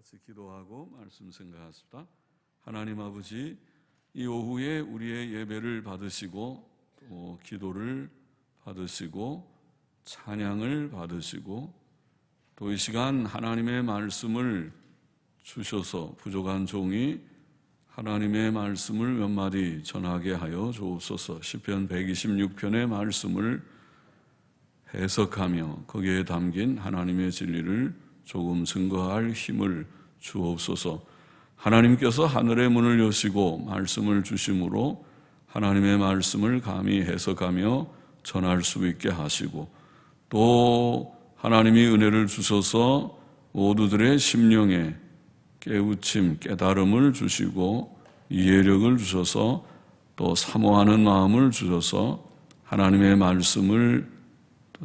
같이 기도하고 말씀 생각하십시다. 하나님 아버지, 이 오후에 우리의 예배를 받으시고 또 기도를 받으시고 찬양을 받으시고 또 이 시간 하나님의 말씀을 주셔서 부족한 종이 하나님의 말씀을 몇 마디 전하게 하여 주옵소서. 시편 126편의 말씀을 해석하며 거기에 담긴 하나님의 진리를 조금 증거할 힘을 주옵소서. 하나님께서 하늘의 문을 여시고 말씀을 주심으로 하나님의 말씀을 감히 해석하며 전할 수 있게 하시고 또 하나님이 은혜를 주셔서 모두들의 심령에 깨우침, 깨달음을 주시고 이해력을 주셔서 또 사모하는 마음을 주셔서 하나님의 말씀을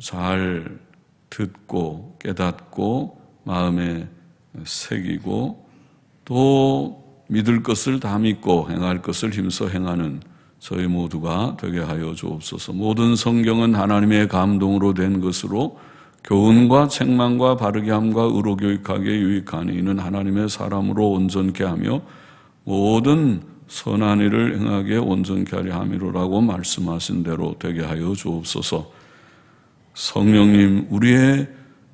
잘 듣고 깨닫고 마음에 새기고 또 믿을 것을 다 믿고 행할 것을 힘써 행하는 저희 모두가 되게 하여 주옵소서. 모든 성경은 하나님의 감동으로 된 것으로 교훈과 책망과 바르게 함과 의로 교육하기에 유익하니 이는 하나님의 사람으로 온전케 하며 모든 선한 일을 행하기에 온전케 하려 함이로라고 말씀하신 대로 되게 하여 주옵소서. 성령님, 우리의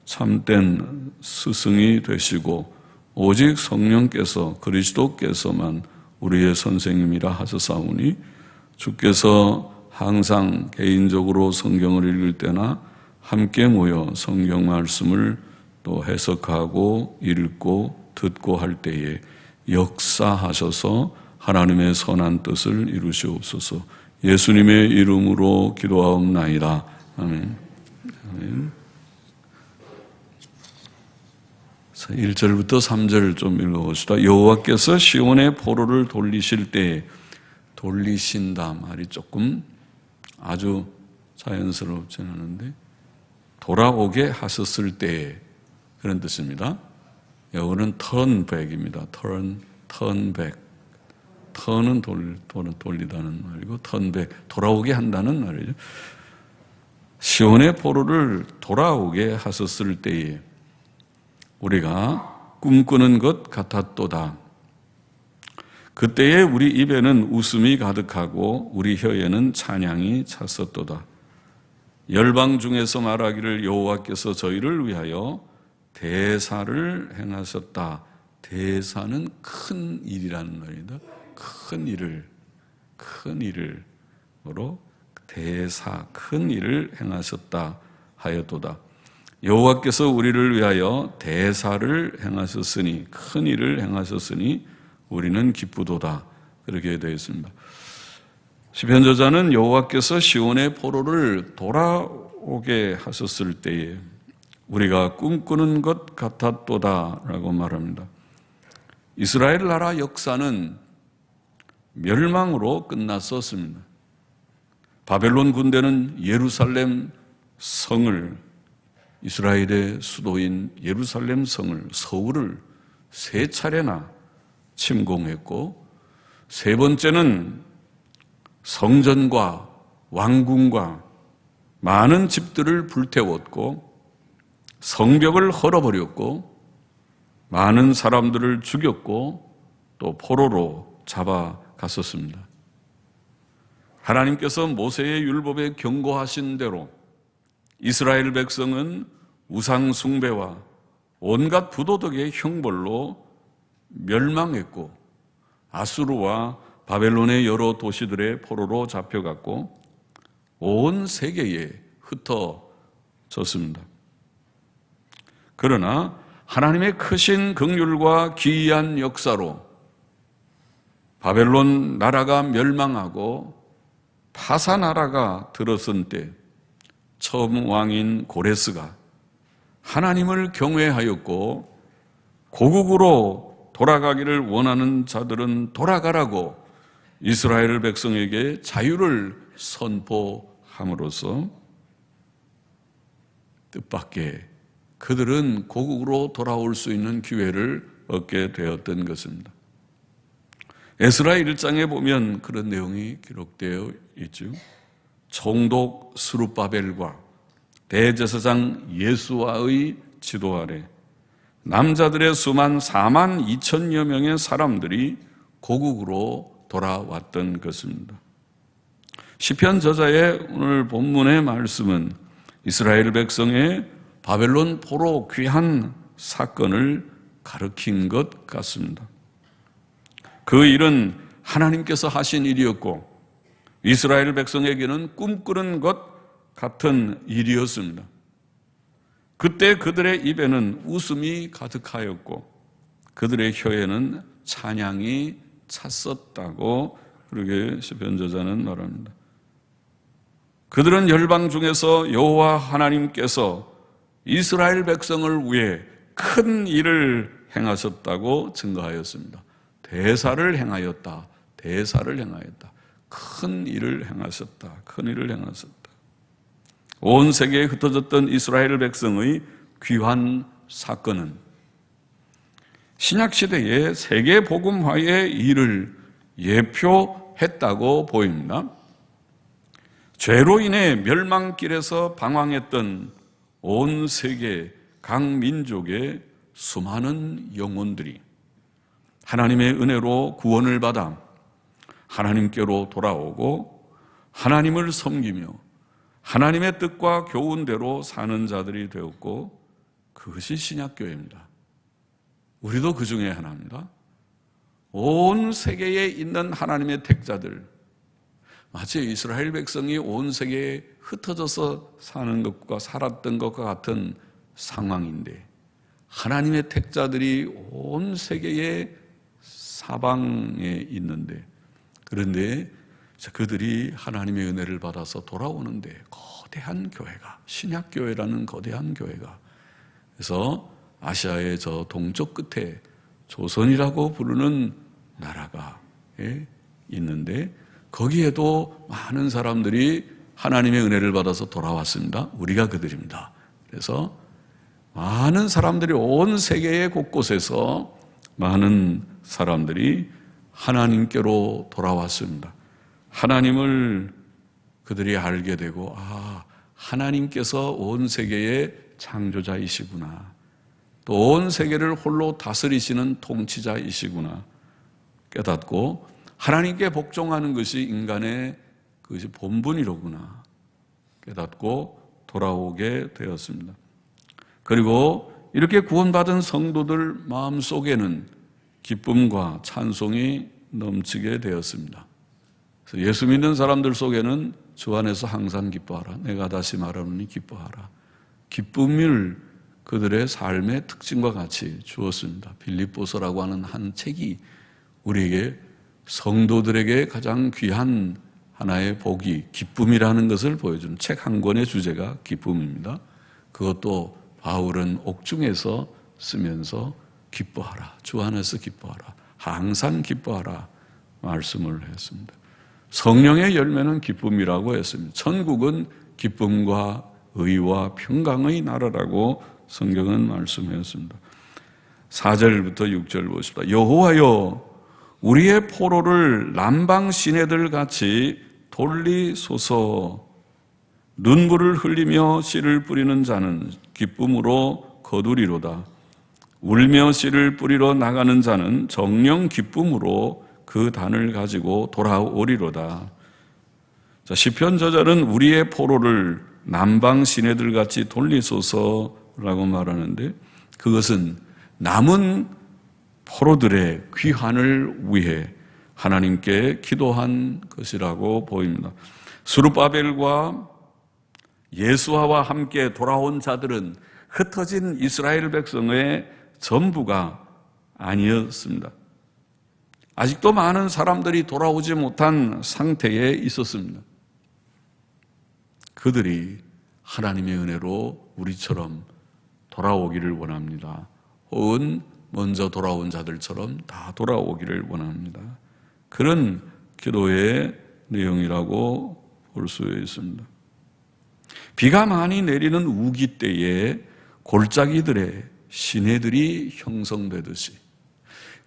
참된 스승이 되시고 오직 성령께서 그리스도께서만 우리의 선생님이라 하셨사오니 주께서 항상 개인적으로 성경을 읽을 때나 함께 모여 성경 말씀을 또 해석하고 읽고 듣고 할 때에 역사하셔서 하나님의 선한 뜻을 이루시옵소서. 예수님의 이름으로 기도하옵나이다. 아멘. 아멘. 1절부터 3절 좀 읽어봅시다. 여호와께서 시온의 포로를 돌리실 때에, 돌리신다 말이 조금 아주 자연스럽진 않은데 돌아오게 하셨을 때에 그런 뜻입니다. 영어는 턴백입니다. 턴백. 턴은 돌리다는 말이고 턴백, 돌아오게 한다는 말이죠. 시온의 포로를 돌아오게 하셨을 때에 우리가 꿈꾸는 것 같았도다. 그때에 우리 입에는 웃음이 가득하고 우리 혀에는 찬양이 찼었도다. 열방 중에서 말하기를 여호와께서 저희를 위하여 대사를 행하셨다. 대사는 큰 일이라는 말입니다. 큰 일을로 대사, 큰 일을 행하셨다 하였도다. 여호와께서 우리를 위하여 대사를 행하셨으니, 큰 일을 행하셨으니 우리는 기쁘도다. 그렇게 되어 있습니다. 시편 저자는 여호와께서 시온의 포로를 돌아오게 하셨을 때에 우리가 꿈꾸는 것 같았도다라고 말합니다. 이스라엘 나라 역사는 멸망으로 끝났었습니다. 바벨론 군대는 예루살렘 성을, 이스라엘의 수도인 예루살렘 성을, 서울을 3차례나 침공했고, 3번째는 성전과 왕궁과 많은 집들을 불태웠고 성벽을 헐어버렸고 많은 사람들을 죽였고 또 포로로 잡아갔었습니다. 하나님께서 모세의 율법에 경고하신 대로 이스라엘 백성은 우상 숭배와 온갖 부도덕의 형벌로 멸망했고 아수르와 바벨론의 여러 도시들의 포로로 잡혀갔고 온 세계에 흩어졌습니다. 그러나 하나님의 크신 긍휼과 기이한 역사로 바벨론 나라가 멸망하고 파사 나라가 들어선 때 처음 왕인 고레스가 하나님을 경외하였고 고국으로 돌아가기를 원하는 자들은 돌아가라고 이스라엘 백성에게 자유를 선포함으로써 뜻밖의 그들은 고국으로 돌아올 수 있는 기회를 얻게 되었던 것입니다. 에스라 1장에 보면 그런 내용이 기록되어 있죠. 총독 스룹바벨과 대제사장 예수아의 지도 아래 남자들의 수만 4만 2천여 명의 사람들이 고국으로 돌아왔던 것입니다. 시편 저자의 오늘 본문의 말씀은 이스라엘 백성의 바벨론 포로 귀환 사건을 가르친 것 같습니다. 그 일은 하나님께서 하신 일이었고 이스라엘 백성에게는 꿈꾸는 것 같은 일이었습니다. 그때 그들의 입에는 웃음이 가득하였고 그들의 혀에는 찬양이 찼었다고 그렇게 시편 저자는 말합니다. 그들은 열방 중에서 여호와 하나님께서 이스라엘 백성을 위해 큰 일을 행하셨다고 증거하였습니다. 대사를 행하였다. 대사를 행하였다. 큰 일을 행하셨다. 큰 일을 행하셨다. 온 세계에 흩어졌던 이스라엘 백성의 귀환 사건은 신약시대의 세계 복음화의 일을 예표했다고 보입니다. 죄로 인해 멸망길에서 방황했던 온 세계 각 민족의 수많은 영혼들이 하나님의 은혜로 구원을 받아 하나님께로 돌아오고 하나님을 섬기며 하나님의 뜻과 교훈대로 사는 자들이 되었고 그것이 신약교회입니다. 우리도 그 중에 하나입니다. 온 세계에 있는 하나님의 택자들, 마치 이스라엘 백성이 온 세계에 흩어져서 사는 것과 살았던 것과 같은 상황인데 하나님의 택자들이 온 세계의 사방에 있는데 그런데 그들이 하나님의 은혜를 받아서 돌아오는데 거대한 교회가 신약교회라는 거대한 교회가 그래서 아시아의 저 동쪽 끝에 조선이라고 부르는 나라가 있는데 거기에도 많은 사람들이 하나님의 은혜를 받아서 돌아왔습니다. 우리가 그들입니다. 그래서 많은 사람들이 온 세계의 곳곳에서 많은 사람들이 하나님께로 돌아왔습니다. 하나님을 그들이 알게 되고 하나님께서 온 세계의 창조자이시구나. 또 온 세계를 홀로 다스리시는 통치자이시구나 깨닫고 하나님께 복종하는 것이 인간의 그것이 본분이로구나 깨닫고 돌아오게 되었습니다. 그리고 이렇게 구원받은 성도들 마음속에는 기쁨과 찬송이 넘치게 되었습니다. 그래서 예수 믿는 사람들 속에는 주 안에서 항상 기뻐하라. 내가 다시 말하노니 기뻐하라. 기쁨을 그들의 삶의 특징과 같이 주었습니다. 빌립보서라고 하는 한 책이 우리에게 성도들에게 가장 귀한 하나의 복이 기쁨이라는 것을 보여주는 책 한 권의 주제가 기쁨입니다. 그것도 바울은 옥중에서 쓰면서 기뻐하라. 주 안에서 기뻐하라. 항상 기뻐하라. 말씀을 했습니다. 성령의 열매는 기쁨이라고 했습니다. 천국은 기쁨과 의와 평강의 나라라고 성경은 말씀했습니다. 4절부터 6절 보십시다. 여호와여 우리의 포로를 남방 시내들 같이 돌리소서. 눈물을 흘리며 씨를 뿌리는 자는 기쁨으로 거두리로다. 울며 씨를 뿌리러 나가는 자는 정령 기쁨으로 그 단을 가지고 돌아오리로다. 자, 시편 저자는 우리의 포로를 남방 시내들 같이 돌리소서라고 말하는데 그것은 남은 포로들의 귀환을 위해 하나님께 기도한 것이라고 보입니다. 스룹바벨과 예수아와 함께 돌아온 자들은 흩어진 이스라엘 백성의 전부가 아니었습니다. 아직도 많은 사람들이 돌아오지 못한 상태에 있었습니다. 그들이 하나님의 은혜로 우리처럼 돌아오기를 원합니다. 혹은 먼저 돌아온 자들처럼 다 돌아오기를 원합니다. 그런 기도의 내용이라고 볼 수 있습니다. 비가 많이 내리는 우기 때에 골짜기들의 시내들이 형성되듯이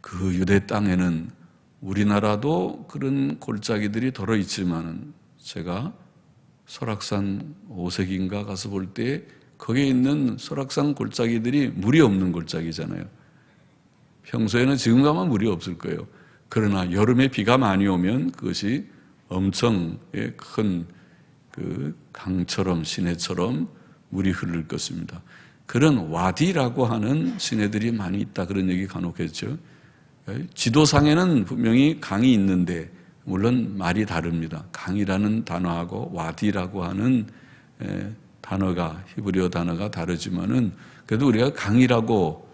그 유대 땅에는 우리나라도 그런 골짜기들이 들어있지만 제가 설악산 5색인가 가서 볼 때 거기에 있는 설악산 골짜기들이 물이 없는 골짜기잖아요. 평소에는 지금 가면 물이 없을 거예요. 그러나 여름에 비가 많이 오면 그것이 엄청 큰 그 강처럼 시내처럼 물이 흐를 것입니다. 그런 와디라고 하는 시내들이 많이 있다, 그런 얘기 간혹 했죠. 지도상에는 분명히 강이 있는데 물론 말이 다릅니다. 강이라는 단어하고 와디라고 하는 단어가, 히브리어 단어가 다르지만은 그래도 우리가 강이라고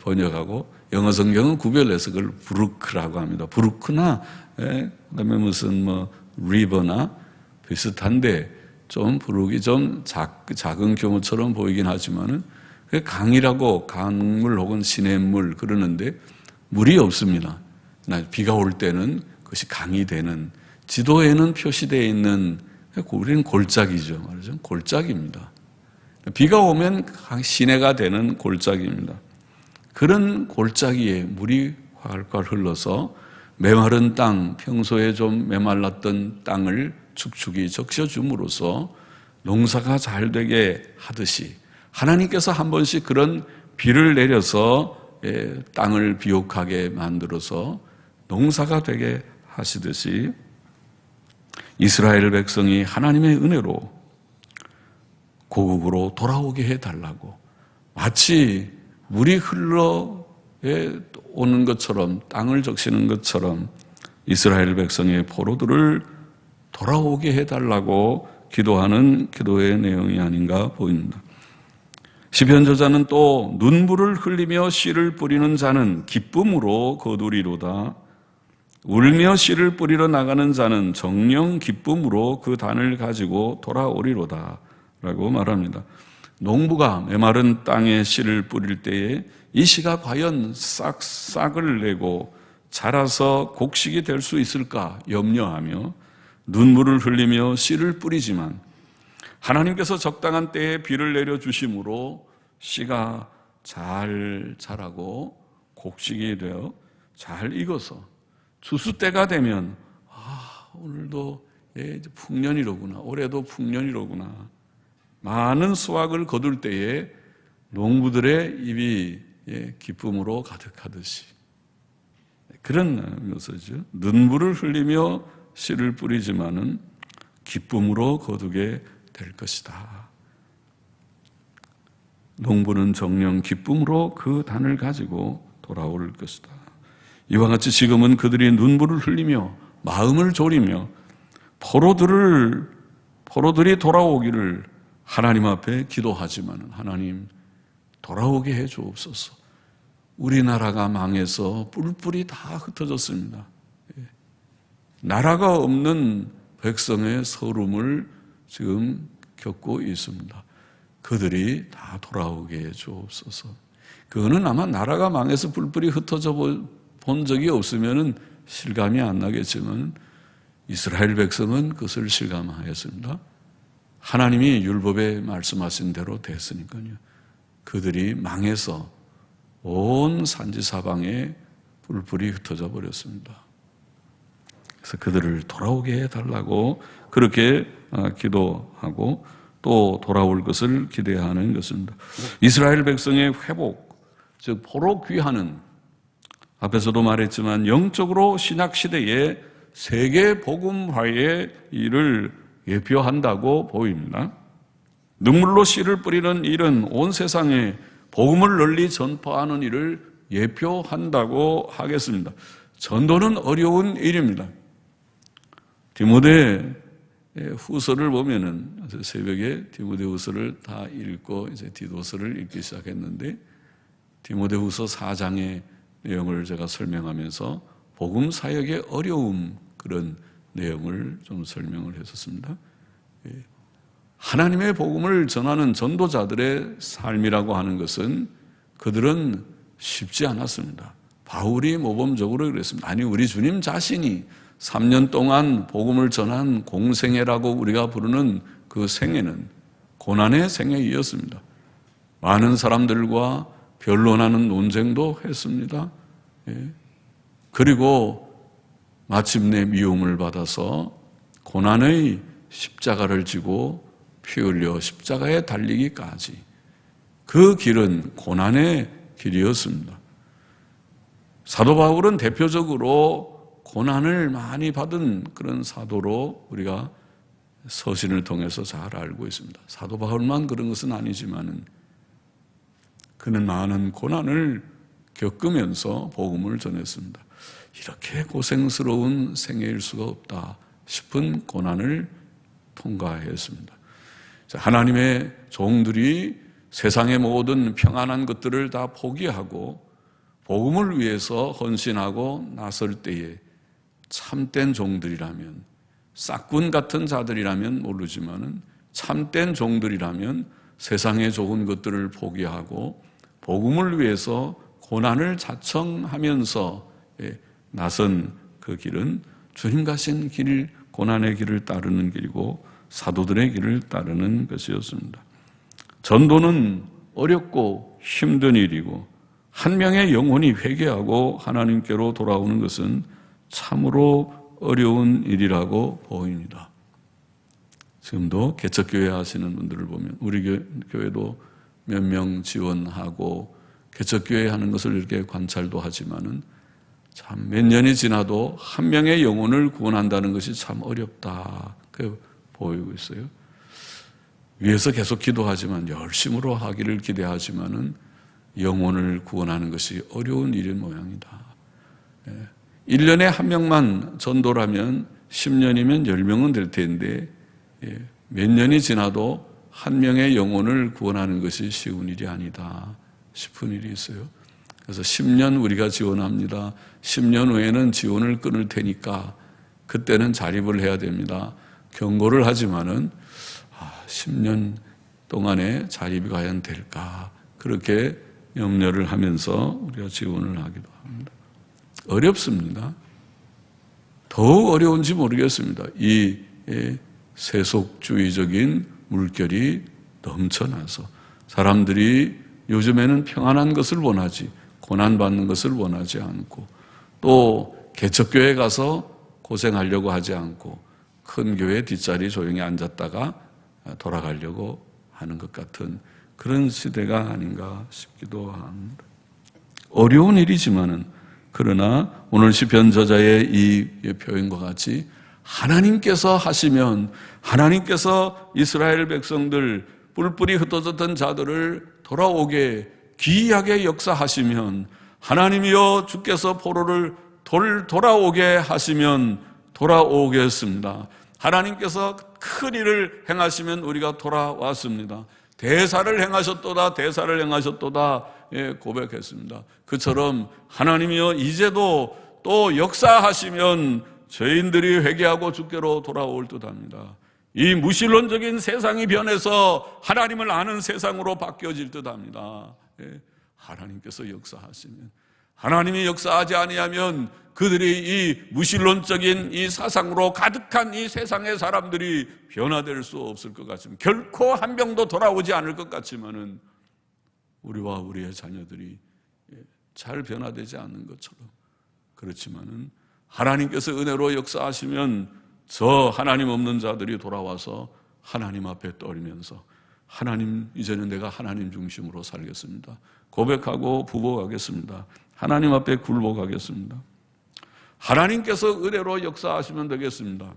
번역하고 영어 성경은 구별해서 그걸 브루크라고 합니다. 브루크나 그다음에 무슨 뭐 리버나 비슷한데 좀 부르기 좀 작은 경우처럼 보이긴 하지만은 강이라고, 강물 혹은 시냇물 그러는데 물이 없습니다. 비가 올 때는 그것이 강이 되는, 지도에는 표시되어 있는, 우리는 골짜기죠. 말하자면 골짜기입니다. 비가 오면 시내가 되는 골짜기입니다. 그런 골짜기에 물이 활활 흘러서 메마른 땅, 평소에 좀 메말랐던 땅을 축축이 적셔줌으로써 농사가 잘 되게 하듯이 하나님께서 한 번씩 그런 비를 내려서 땅을 비옥하게 만들어서 농사가 되게 하시듯이 이스라엘 백성이 하나님의 은혜로 고국으로 돌아오게 해달라고, 마치 물이 흘러 오는 것처럼, 땅을 적시는 것처럼 이스라엘 백성의 포로들을 돌아오게 해달라고 기도하는 기도의 내용이 아닌가 보입니다. 시편 저자는 또 눈물을 흘리며 씨를 뿌리는 자는 기쁨으로 거두리로다. 울며 씨를 뿌리러 나가는 자는 정령 기쁨으로 그 단을 가지고 돌아오리로다 라고 말합니다. 농부가 메마른 땅에 씨를 뿌릴 때에 이 씨가 과연 싹을 내고 자라서 곡식이 될 수 있을까 염려하며 눈물을 흘리며 씨를 뿌리지만 하나님께서 적당한 때에 비를 내려주심으로 씨가 잘 자라고 곡식이 되어 잘 익어서 추수 때가 되면 오늘도 풍년이로구나, 올해도 풍년이로구나, 많은 수확을 거둘 때에 농부들의 입이 기쁨으로 가득하듯이 그런 것이죠. 눈물을 흘리며 씨를 뿌리지만은 기쁨으로 거두게 될 것이다. 농부는 정녕 기쁨으로 그 단을 가지고 돌아올 것이다. 이와 같이 지금은 그들이 눈물을 흘리며 마음을 졸이며 포로들이 돌아오기를 하나님 앞에 기도하지만, 하나님 돌아오게 해 주옵소서. 우리나라가 망해서 뿔뿔이 다 흩어졌습니다. 나라가 없는 백성의 서름을 지금 겪고 있습니다. 그들이 다 돌아오게 해 주옵소서. 그거는 아마 나라가 망해서 뿔뿔이 흩어져 본 적이 없으면 실감이 안 나겠지만 이스라엘 백성은 그것을 실감하였습니다. 하나님이 율법에 말씀하신 대로 됐으니까요. 그들이 망해서 온 산지 사방에 뿔뿔이 흩어져 버렸습니다. 그래서 그들을 돌아오게 해달라고 그렇게 기도하고 또 돌아올 것을 기대하는 것입니다. 이스라엘 백성의 회복, 즉 포로 귀환은 앞에서도 말했지만 영적으로 신약 시대에 세계 복음화의 일을 예표한다고 보입니다. 눈물로 씨를 뿌리는 일은 온 세상에 복음을 널리 전파하는 일을 예표한다고 하겠습니다. 전도는 어려운 일입니다. 디모데 후서를 보면은 새벽에 디모데 후서를 다 읽고 이제 디도서를 읽기 시작했는데 디모데 후서 4장의 내용을 제가 설명하면서 복음 사역의 어려움, 그런 내용을 좀 설명을 했었습니다. 하나님의 복음을 전하는 전도자들의 삶이라고 하는 것은 그들은 쉽지 않았습니다. 바울이 모범적으로 그랬습니다. 아니, 우리 주님 자신이 3년 동안 복음을 전한 공생애라고 우리가 부르는 그 생애는 고난의 생애이었습니다. 많은 사람들과 변론하는 논쟁도 했습니다. 그리고 마침내 미움을 받아서 고난의 십자가를 지고 피 흘려 십자가에 달리기까지 그 길은 고난의 길이었습니다. 사도 바울은 대표적으로 고난을 많이 받은 그런 사도로 우리가 서신을 통해서 잘 알고 있습니다. 사도 바울만 그런 것은 아니지만은 그는 많은 고난을 겪으면서 복음을 전했습니다. 이렇게 고생스러운 생애일 수가 없다 싶은 고난을 통과했습니다. 하나님의 종들이 세상의 모든 평안한 것들을 다 포기하고 복음을 위해서 헌신하고 나설 때에 참된 종들이라면, 싹군 같은 자들이라면 모르지만은 참된 종들이라면 세상의 좋은 것들을 포기하고 복음을 위해서 고난을 자청하면서 나선 그 길은 주님 가신 길, 고난의 길을 따르는 길이고 사도들의 길을 따르는 것이었습니다. 전도는 어렵고 힘든 일이고 한 명의 영혼이 회개하고 하나님께로 돌아오는 것은 참으로 어려운 일이라고 보입니다. 지금도 개척교회 하시는 분들을 보면 우리 교회도 몇 명 지원하고 개척교회 하는 것을 이렇게 관찰도 하지만은 참 몇 년이 지나도 한 명의 영혼을 구원한다는 것이 참 어렵다. 그 보이고 있어요. 위에서 계속 기도하지만 열심으로 하기를 기대하지만은 영혼을 구원하는 것이 어려운 일인 모양이다. 1년에 한 명만 전도라면 10년이면 10명은 될 텐데 몇 년이 지나도 한 명의 영혼을 구원하는 것이 쉬운 일이 아니다 싶은 일이 있어요. 그래서 10년 우리가 지원합니다. 10년 후에는 지원을 끊을 테니까 그때는 자립을 해야 됩니다. 경고를 하지만은 10년 동안에 자립이 과연 될까? 그렇게 염려를 하면서 우리가 지원을 하기도 합니다. 어렵습니다. 더욱 어려운지 모르겠습니다. 이 세속주의적인 물결이 넘쳐나서 사람들이 요즘에는 평안한 것을 원하지 고난받는 것을 원하지 않고 또 개척교회 가서 고생하려고 하지 않고 큰 교회 뒷자리 조용히 앉았다가 돌아가려고 하는 것 같은 그런 시대가 아닌가 싶기도 합니다. 어려운 일이지만은 그러나 오늘 시편 저자의 이 표현과 같이 하나님께서 하시면 하나님께서 이스라엘 백성들 뿔뿔이 흩어졌던 자들을 돌아오게 기이하게 역사하시면 하나님이여 주께서 포로를 돌아오게 하시면 돌아오겠습니다. 하나님께서 큰 일을 행하시면 우리가 돌아왔습니다. 대사를 행하셨도다 대사를 행하셨도다 고백했습니다. 그처럼 하나님이여 이제도 또 역사하시면 죄인들이 회개하고 주께로 돌아올 듯합니다. 이 무신론적인 세상이 변해서 하나님을 아는 세상으로 바뀌어질 듯합니다. 하나님께서 역사하시면 하나님이 역사하지 아니하면 그들이 이 무신론적인 이 사상으로 가득한 이 세상의 사람들이 변화될 수 없을 것 같지만 결코 한 명도 돌아오지 않을 것 같지만은 우리와 우리의 자녀들이 잘 변화되지 않는 것처럼 그렇지만은 하나님께서 은혜로 역사하시면 저 하나님 없는 자들이 돌아와서 하나님 앞에 떨면서 하나님 이제는 내가 하나님 중심으로 살겠습니다. 고백하고 부복하겠습니다. 하나님 앞에 굴복하겠습니다. 하나님께서 은혜로 역사하시면 되겠습니다.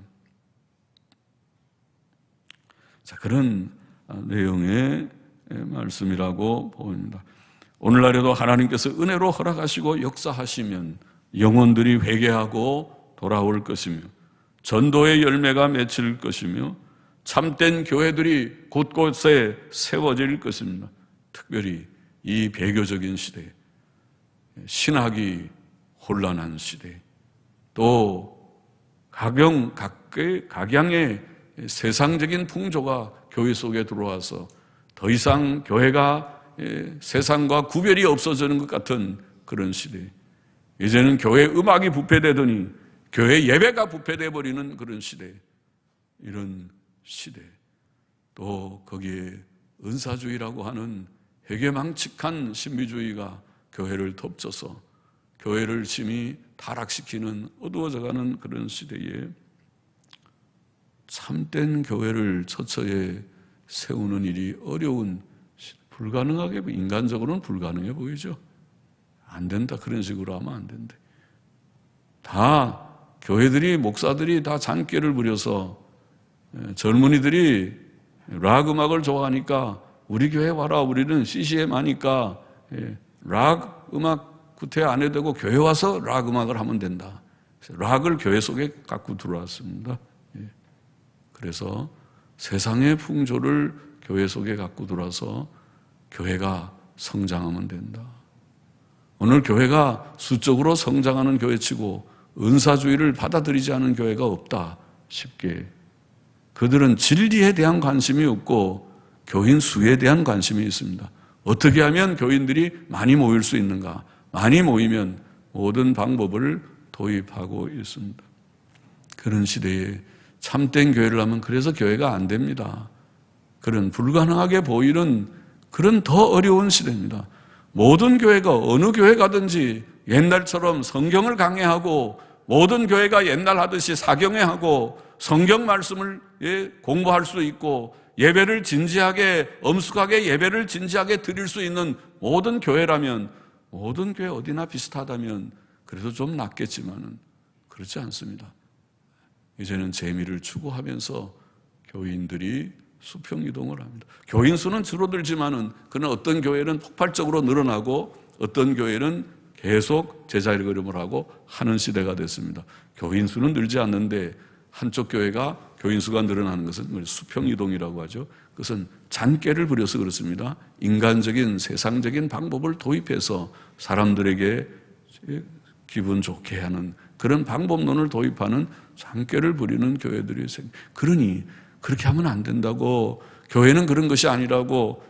자, 그런 내용의 말씀이라고 보입니다. 오늘날에도 하나님께서 은혜로 허락하시고 역사하시면 영혼들이 회개하고 돌아올 것이며 전도의 열매가 맺힐 것이며 참된 교회들이 곳곳에 세워질 것입니다. 특별히 이 배교적인 시대, 신학이 혼란한 시대, 또 각양의 세상적인 풍조가 교회 속에 들어와서 더 이상 교회가 세상과 구별이 없어지는 것 같은 그런 시대, 이제는 교회 음악이 부패되더니 교회 예배가 부패돼 버리는 그런 시대, 이런 시대, 또 거기에 은사주의라고 하는 회개망측한 신비주의가 교회를 덮쳐서 교회를 심히 타락시키는 어두워져가는 그런 시대에 참된 교회를 처처에 세우는 일이 어려운 인간적으로는 불가능해 보이죠. 안 된다. 그런 식으로 하면 안 된대. 다 교회들이, 목사들이 다 잔꾀를 부려서 젊은이들이 락 음악을 좋아하니까 우리 교회 와라. 우리는 CCM 하니까 락 음악 구태 안 해도 되고 교회 와서 락 음악을 하면 된다. 락을 교회 속에 갖고 들어왔습니다. 그래서 세상의 풍조를 교회 속에 갖고 들어와서 교회가 성장하면 된다. 오늘 교회가 수적으로 성장하는 교회치고 은사주의를 받아들이지 않은 교회가 없다 싶게, 그들은 진리에 대한 관심이 없고 교인 수에 대한 관심이 있습니다. 어떻게 하면 교인들이 많이 모일 수 있는가? 많이 모이면 모든 방법을 도입하고 있습니다. 그런 시대에 참된 교회를 하면 그래서 교회가 안 됩니다. 그런 불가능하게 보이는 그런 더 어려운 시대입니다. 모든 교회가 어느 교회 가든지 옛날처럼 성경을 강해하고 모든 교회가 옛날 하듯이 사경회하고 성경 말씀을 공부할 수 있고 예배를 진지하게, 엄숙하게 예배를 진지하게 드릴 수 있는 모든 교회라면, 모든 교회 어디나 비슷하다면 그래도 좀 낫겠지만은 그렇지 않습니다. 이제는 재미를 추구하면서 교인들이 수평 이동을 합니다. 교인 수는 줄어들지만은 그러나 어떤 교회는 폭발적으로 늘어나고 어떤 교회는 계속 제자리걸음을 하고 하는 시대가 됐습니다. 교인 수는 늘지 않는데 한쪽 교회가 교인 수가 늘어나는 것은 수평 이동이라고 하죠. 그것은 잔꾀를 부려서 그렇습니다. 인간적인 세상적인 방법을 도입해서 사람들에게 기분 좋게 하는 그런 방법론을 도입하는 잔꾀를 부리는 교회들이 생깁니다. 그러니 그렇게 하면 안 된다고, 교회는 그런 것이 아니라고,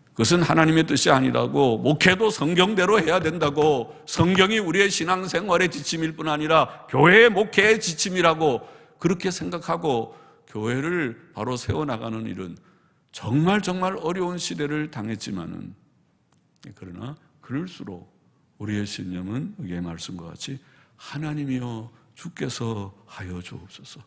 그것은 하나님의 뜻이 아니라고, 목회도 성경대로 해야 된다고, 성경이 우리의 신앙생활의 지침일 뿐 아니라 교회의 목회의 지침이라고 그렇게 생각하고 교회를 바로 세워나가는 일은 정말 어려운 시대를 당했지만은, 그러나 그럴수록 우리의 신념은 여기의 말씀과 같이 하나님이여 주께서 하여 주옵소서.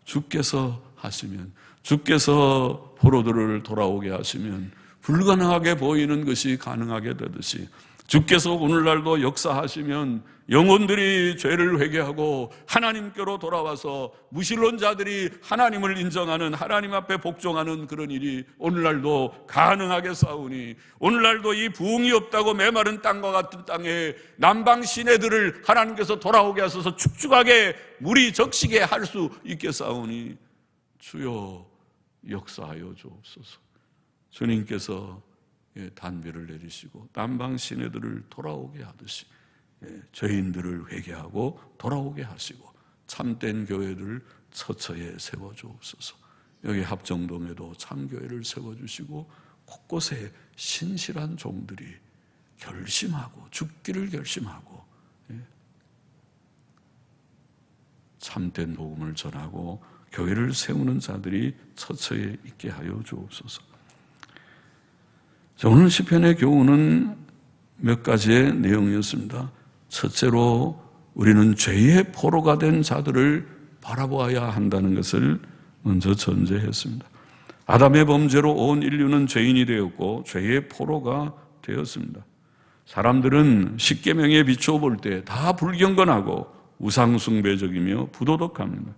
주께서 하시면, 주께서 포로들을 돌아오게 하시면 불가능하게 보이는 것이 가능하게 되듯이, 주께서 오늘날도 역사하시면 영혼들이 죄를 회개하고 하나님께로 돌아와서 무신론자들이 하나님을 인정하는, 하나님 앞에 복종하는 그런 일이 오늘날도 가능하게 싸우니, 오늘날도 이 부흥이 없다고 메마른 땅과 같은 땅에 남방 시내들을 하나님께서 돌아오게 하셔서 축축하게 물이 적시게 할 수 있게 싸우니 주여 역사하여 주옵소서. 주님께서 단비를 내리시고 남방 시내들을 돌아오게 하듯이 죄인들을 회개하고 돌아오게 하시고 참된 교회를 처처에 세워주옵소서. 여기 합정동에도 참교회를 세워주시고 곳곳에 신실한 종들이 결심하고 죽기를 결심하고 참된 복음을 전하고 교회를 세우는 자들이 처처에 있게 하여 주옵소서. 오늘 시편의 교훈은 몇 가지의 내용이었습니다. 첫째로 우리는 죄의 포로가 된 자들을 바라보아야 한다는 것을 먼저 전제했습니다. 아담의 범죄로 온 인류는 죄인이 되었고 죄의 포로가 되었습니다. 사람들은 십계명에 비추어 볼 때 다 불경건하고 우상숭배적이며 부도덕합니다.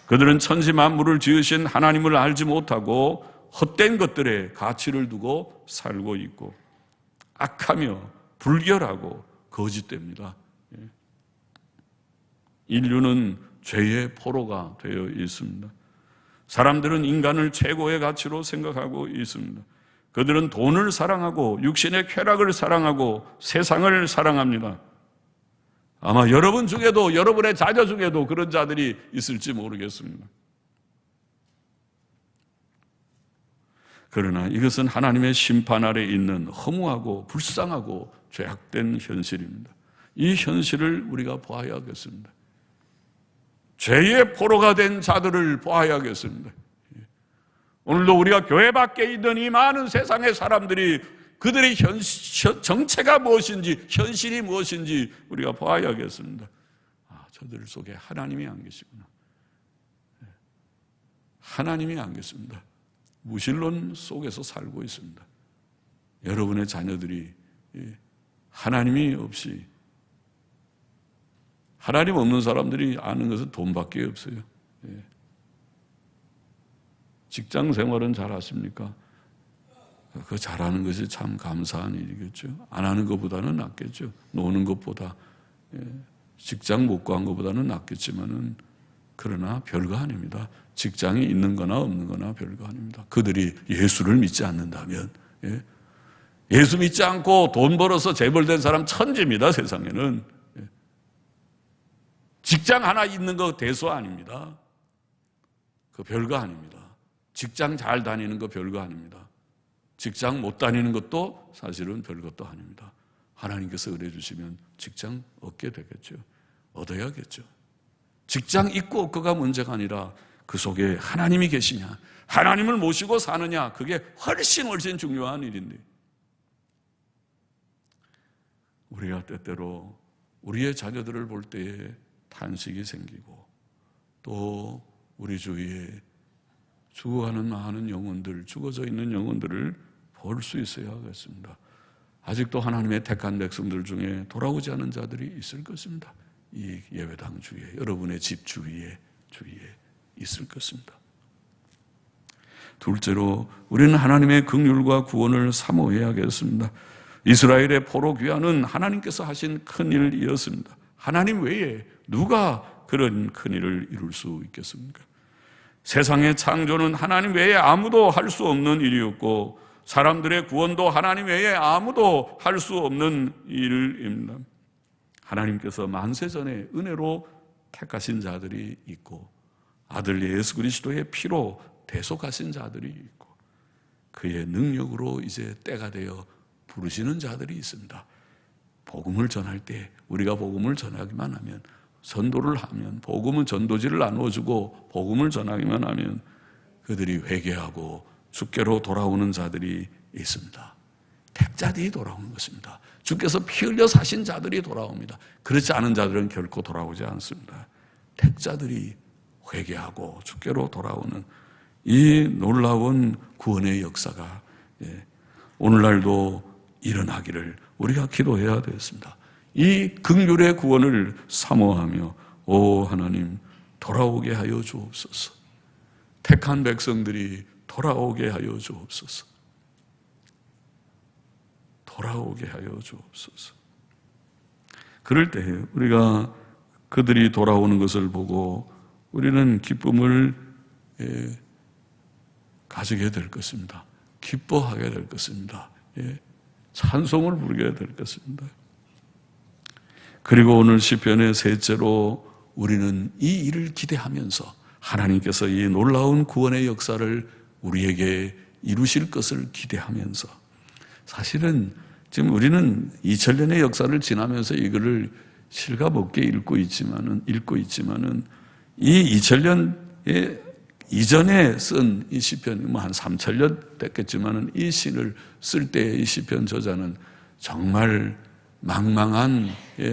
그들은 천지 만물을 지으신 하나님을 알지 못하고 헛된 것들에 가치를 두고 살고 있고 악하며 불결하고 거짓됩니다. 인류는 죄의 포로가 되어 있습니다. 사람들은 인간을 최고의 가치로 생각하고 있습니다. 그들은 돈을 사랑하고 육신의 쾌락을 사랑하고 세상을 사랑합니다. 아마 여러분 중에도, 여러분의 자녀 중에도 그런 자들이 있을지 모르겠습니다. 그러나 이것은 하나님의 심판 아래 있는 허무하고 불쌍하고 죄악된 현실입니다. 이 현실을 우리가 보아야겠습니다. 죄의 포로가 된 자들을 보아야겠습니다. 오늘도 우리가 교회 밖에 있는 이 많은 세상의 사람들이 그들의 정체가 무엇인지, 현실이 무엇인지 우리가 보아야겠습니다. 저들 속에 하나님이 안 계시구나. 하나님이 안 계십니다. 무신론 속에서 살고 있습니다. 여러분의 자녀들이 하나님이 없이, 하나님 없는 사람들이 아는 것은 돈밖에 없어요. 직장 생활은 잘 하십니까? 그 잘하는 것이 참 감사한 일이겠죠. 안 하는 것보다는 낫겠죠. 노는 것보다, 직장 못 구한 것보다는 낫겠지만은, 그러나 별거 아닙니다. 직장이 있는 거나 없는 거나 별거 아닙니다. 그들이 예수를 믿지 않는다면, 예수 믿지 않고 돈 벌어서 재벌된 사람 천지입니다, 세상에는. 직장 하나 있는 거 대수 아닙니다. 그 별거 아닙니다. 직장 잘 다니는 거 별거 아닙니다. 직장 못 다니는 것도 사실은 별것도 아닙니다. 하나님께서 은혜 주시면 직장 얻게 되겠죠. 얻어야겠죠. 직장 있고 없고가 문제가 아니라 그 속에 하나님이 계시냐, 하나님을 모시고 사느냐, 그게 훨씬 중요한 일인데, 우리가 때때로 우리의 자녀들을 볼 때에 탄식이 생기고, 또 우리 주위에 죽어가는 많은 영혼들, 죽어져 있는 영혼들을 볼 수 있어야 하겠습니다. 아직도 하나님의 택한 백성들 중에 돌아오지 않은 자들이 있을 것입니다. 이 예배당 주위에, 여러분의 집 주위에 있을 것입니다. 둘째로, 우리는 하나님의 긍휼과 구원을 사모해야겠습니다. 이스라엘의 포로 귀환은 하나님께서 하신 큰 일이었습니다. 하나님 외에 누가 그런 큰 일을 이룰 수 있겠습니까? 세상의 창조는 하나님 외에 아무도 할 수 없는 일이었고, 사람들의 구원도 하나님 외에 아무도 할 수 없는 일입니다. 하나님께서 만세전에 은혜로 택하신 자들이 있고, 아들 예수 그리스도의 피로 대속하신 자들이 있고, 그의 능력으로 이제 때가 되어 부르시는 자들이 있습니다. 복음을 전할 때 우리가 복음을 전하기만 하면, 전도를 하면, 복음은 전도지를 나눠주고 복음을 전하기만 하면 그들이 회개하고 주께로 돌아오는 자들이 있습니다. 택자들이 돌아오는 것입니다. 주께서 피 흘려 사신 자들이 돌아옵니다. 그렇지 않은 자들은 결코 돌아오지 않습니다. 택자들이 회개하고 주께로 돌아오는 이 놀라운 구원의 역사가 오늘날도 일어나기를 우리가 기도해야 되겠습니다. 이 긍휼의 구원을 사모하며, 오 하나님, 돌아오게 하여 주옵소서. 택한 백성들이 돌아오게 하여 주옵소서. 돌아오게 하여 주옵소서. 그럴 때 우리가 그들이 돌아오는 것을 보고 우리는 기쁨을 가지게 될 것입니다. 기뻐하게 될 것입니다. 찬송을 부르게 될 것입니다. 그리고 오늘 시편의 셋째로, 우리는 이 일을 기대하면서 하나님께서 이 놀라운 구원의 역사를 우리에게 이루실 것을 기대하면서, 사실은 지금 우리는 2000년의 역사를 지나면서 이거를 실감없게 읽고 있지만은 이 2000년의 이전에 쓴 이 시편, 한 3000년 됐겠지만은 이 시를 쓸 때 이 시편 저자는 정말 망망한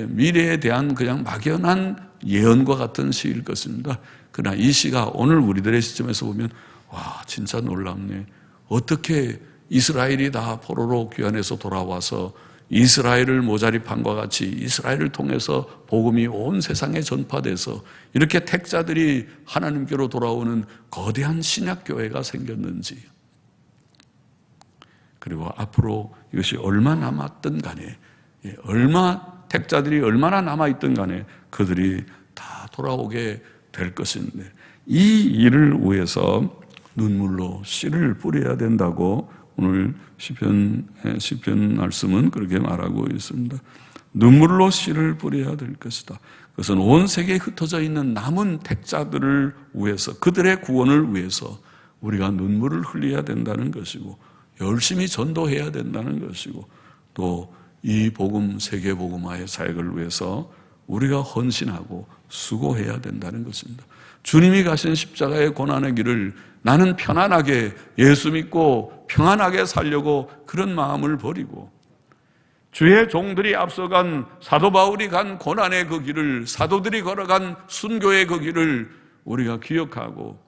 미래에 대한 그냥 막연한 예언과 같은 시일 것입니다. 그러나 이 시가 오늘 우리들의 시점에서 보면, 와, 진짜 놀랍네. 어떻게 이스라엘이 다 포로로 귀환해서 돌아와서 이스라엘을 모자리판과 같이 이스라엘을 통해서 복음이 온 세상에 전파돼서 이렇게 택자들이 하나님께로 돌아오는 거대한 신약교회가 생겼는지, 그리고 앞으로 이것이 얼마 남았든 간에, 택자들이 얼마나 남아있든 간에 그들이 다 돌아오게 될 것인데, 이 일을 위해서 눈물로 씨를 뿌려야 된다고 오늘 시편 말씀은 그렇게 말하고 있습니다. 눈물로 씨를 뿌려야 될 것이다. 그것은 온 세계에 흩어져 있는 남은 택자들을 위해서, 그들의 구원을 위해서 우리가 눈물을 흘려야 된다는 것이고, 열심히 전도해야 된다는 것이고, 또 이 복음, 세계 복음화의 사역을 위해서 우리가 헌신하고 수고해야 된다는 것입니다. 주님이 가신 십자가의 고난의 길을 나는 편안하게 예수 믿고 평안하게 살려고 그런 마음을 버리고, 주의 종들이 앞서간 사도 바울이 간 고난의 그 길을, 사도들이 걸어간 순교의 그 길을 우리가 기억하고,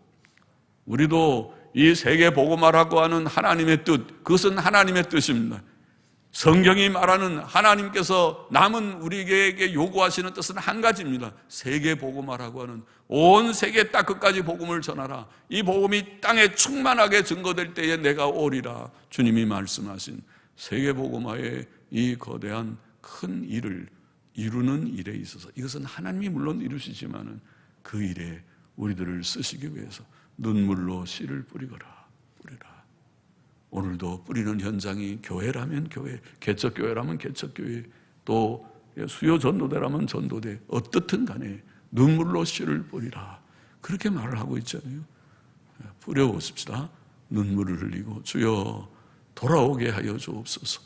우리도 이 세계 복음화라고 하는 하나님의 뜻, 그것은 하나님의 뜻입니다. 성경이 말하는 하나님께서 남은 우리에게 요구하시는 뜻은 한 가지입니다. 세계 복음화라고 하는, 온 세계 딱 끝까지 복음을 전하라. 이 복음이 땅에 충만하게 증거될 때에 내가 오리라. 주님이 말씀하신 세계 복음화의 이 거대한 큰 일을 이루는 일에 있어서, 이것은 하나님이 물론 이루시지만은 그 일에 우리들을 쓰시기 위해서 눈물로 씨를 뿌리라. 오늘도 뿌리는 현장이 교회라면 교회, 개척교회라면 개척교회, 또 수요 전도대라면 전도대, 어떻든 간에 눈물로 씨를 뿌리라. 그렇게 말을 하고 있잖아요. 뿌려보십시다. 눈물을 흘리고 주여 돌아오게 하여 주옵소서.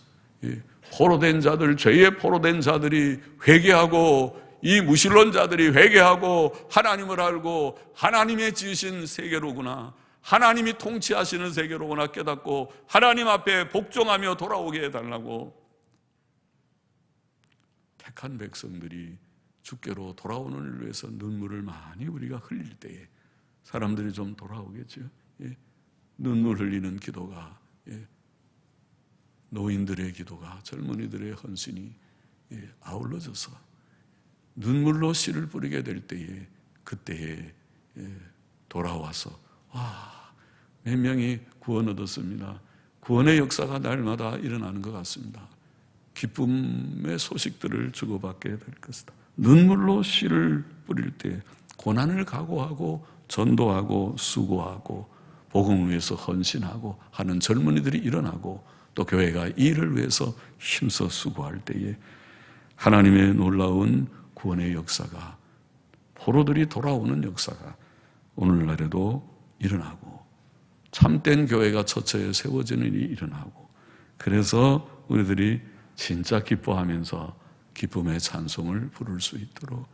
포로된 자들, 죄에 포로된 자들이 회개하고, 이 무신론자들이 회개하고 하나님을 알고 하나님의 지으신 세계로구나, 하나님이 통치하시는 세계로구나 깨닫고 하나님 앞에 복종하며 돌아오게 해달라고, 택한 백성들이 주께로 돌아오는 일을 위해서 눈물을 많이 우리가 흘릴 때에 사람들이 좀 돌아오겠죠. 눈물 흘리는 기도가, 노인들의 기도가, 젊은이들의 헌신이 아울러져서 눈물로 씨를 뿌리게 될 때에, 그때에 돌아와서 몇 명이 구원 얻었습니다. 구원의 역사가 날마다 일어나는 것 같습니다. 기쁨의 소식들을 주고받게 될 것이다. 눈물로 씨를 뿌릴 때 고난을 각오하고 전도하고 수고하고 복음을 위해서 헌신하고 하는 젊은이들이 일어나고, 또 교회가 이 일을 위해서 힘써 수고할 때에 하나님의 놀라운 구원의 역사가, 포로들이 돌아오는 역사가 오늘날에도 일어나고, 참된 교회가 처처에 세워지는 일이 일어나고, 그래서 우리들이 진짜 기뻐하면서 기쁨의 찬송을 부를 수 있도록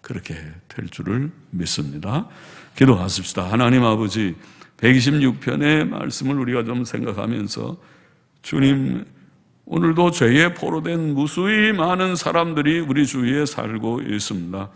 그렇게 될 줄을 믿습니다. 기도하십시다. 하나님 아버지, 126편의 말씀을 우리가 좀 생각하면서, 주님, 오늘도 죄에 포로된 무수히 많은 사람들이 우리 주위에 살고 있습니다.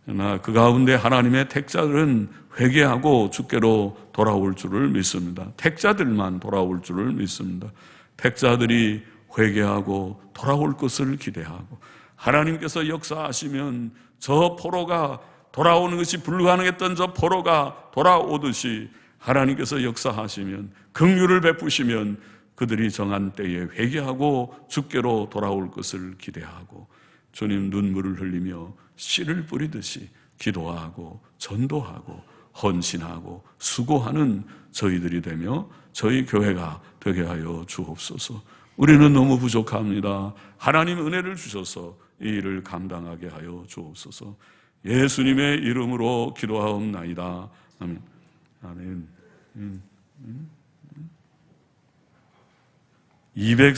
그러나 그 가운데 하나님의 택자들은 회개하고 주께로 돌아올 줄을 믿습니다. 택자들만 돌아올 줄을 믿습니다. 택자들이 회개하고 돌아올 것을 기대하고, 하나님께서 역사하시면 저 포로가 돌아오는 것이 불가능했던 저 포로가 돌아오듯이 하나님께서 역사하시면, 긍휼을 베푸시면 그들이 정한 때에 회개하고 주께로 돌아올 것을 기대하고, 주님 눈물을 흘리며 씨를 뿌리듯이 기도하고 전도하고 헌신하고 수고하는 저희들이 되며 저희 교회가 되게 하여 주옵소서. 우리는 너무 부족합니다. 하나님 은혜를 주셔서 이 일을 감당하게 하여 주옵소서. 예수님의 이름으로 기도하옵나이다. 아멘. 아멘. 200